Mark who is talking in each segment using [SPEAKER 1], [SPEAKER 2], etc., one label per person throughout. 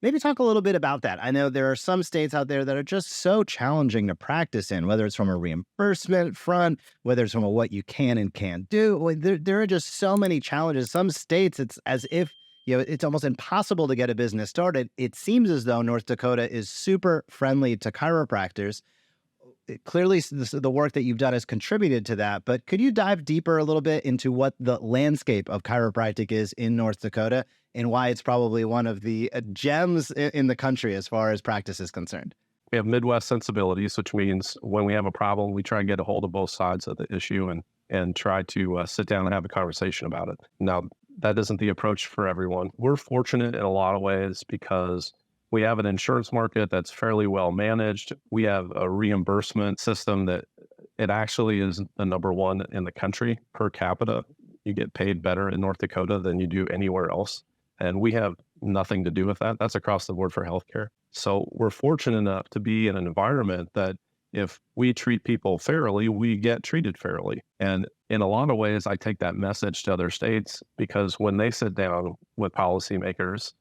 [SPEAKER 1] Maybe talk a little bit about that. I know there are some states out there that are just so challenging to practice in, whether it's from a reimbursement front, whether it's from a what you can and can't do. There are just so many challenges. Some states, it's as if it's almost impossible to get a business started. It seems as though North Dakota is super friendly to chiropractors. Clearly, the work that you've done has contributed to that. But could you dive deeper a little bit into what the landscape of chiropractic is in North Dakota and why it's probably one of the gems in the country as far as practice is concerned?
[SPEAKER 2] We have Midwest sensibilities, which means when we have a problem, we try and get a hold of both sides of the issue and try to sit down and have a conversation about it. Now, that isn't the approach for everyone. We're fortunate in a lot of ways because we have an insurance market that's fairly well managed. We have a reimbursement system that it actually is the number one in the country per capita. You get paid better in North Dakota than you do anywhere else. And we have nothing to do with that. That's across the board for healthcare. So we're fortunate enough to be in an environment that if we treat people fairly, we get treated fairly. And in a lot of ways, I take that message to other states because when they sit down with policymakers,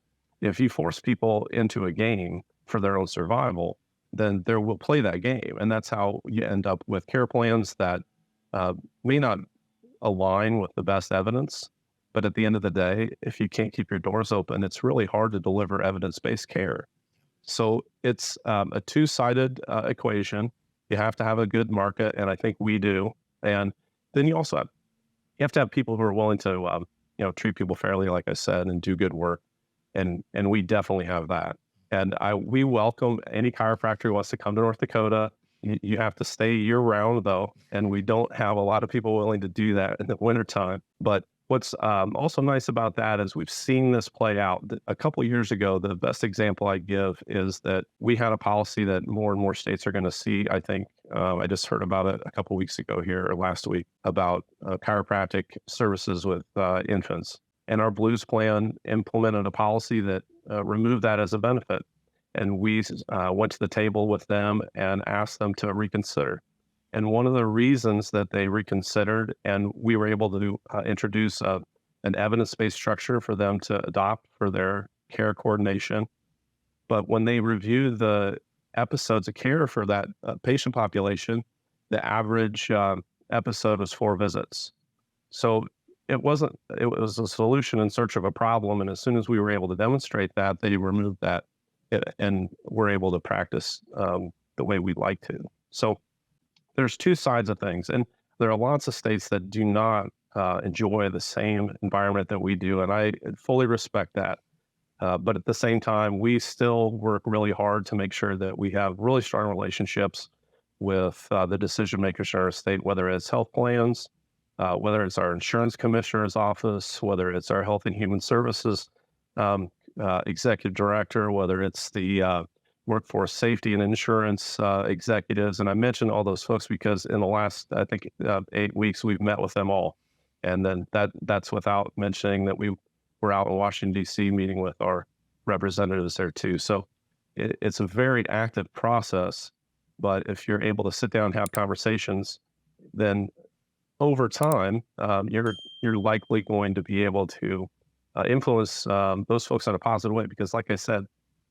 [SPEAKER 2] if you force people into a game for their own survival, then they will play that game. And that's how you end up with care plans that may not align with the best evidence. But at the end of the day, if you can't keep your doors open, it's really hard to deliver evidence-based care. So it's a two-sided equation. You have to have a good market, and I think we do. And then you also have to have people who are willing to treat people fairly, like I said, and do good work. And we definitely have that. And we welcome any chiropractor who wants to come to North Dakota. You have to stay year round though. And we don't have a lot of people willing to do that in the wintertime. But what's also nice about that is we've seen this play out. A couple of years ago, the best example I give is that we had a policy that more and more states are going to see. I think I just heard about it a couple of weeks ago here or last week about chiropractic services with infants. And our Blues plan implemented a policy that removed that as a benefit. And we went to the table with them and asked them to reconsider. And one of the reasons that they reconsidered, and we were able to introduce an evidence-based structure for them to adopt for their care coordination. But when they reviewed the episodes of care for that patient population, the average episode was 4 visits. So it was a solution in search of a problem. And as soon as we were able to demonstrate that, they removed that and were able to practice the way we'd like to. So there's two sides of things. And there are lots of states that do not enjoy the same environment that we do. And I fully respect that. But at the same time, we still work really hard to make sure that we have really strong relationships with the decision makers in our state, whether it's health plans, whether it's our insurance commissioner's office, whether it's our health and human services executive director, whether it's the workforce safety and insurance executives. And I mentioned all those folks because in the last, I think, 8 weeks, we've met with them all. And then that's without mentioning that we were out in Washington, D.C. meeting with our representatives there too. So it's a very active process. But if you're able to sit down and have conversations, then over time, you're likely going to be able to influence those folks in a positive way. Because like I said,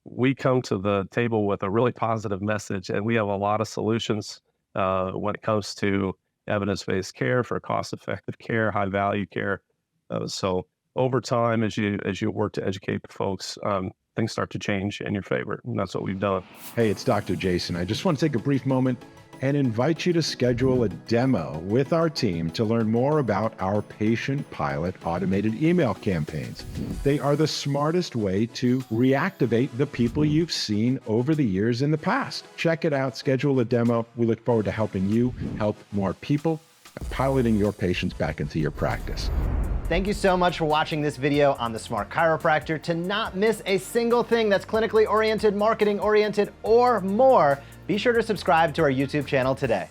[SPEAKER 2] we come to the table with a really positive message, and we have a lot of solutions when it comes to evidence-based care for cost-effective care, high-value care. So over time, as you work to educate folks, things start to change in your favor, and that's what we've done.
[SPEAKER 3] Hey, it's Dr. Jason. I just want to take a brief moment and invite you to schedule a demo with our team to learn more about our patient pilot automated email campaigns. They are the smartest way to reactivate the people you've seen over the years in the past. Check it out, schedule a demo. We look forward to helping you help more people, piloting your patients back into your practice.
[SPEAKER 1] Thank you so much for watching this video on the Smart Chiropractor. To not miss a single thing that's clinically oriented, marketing oriented, or more, be sure to subscribe to our YouTube channel today.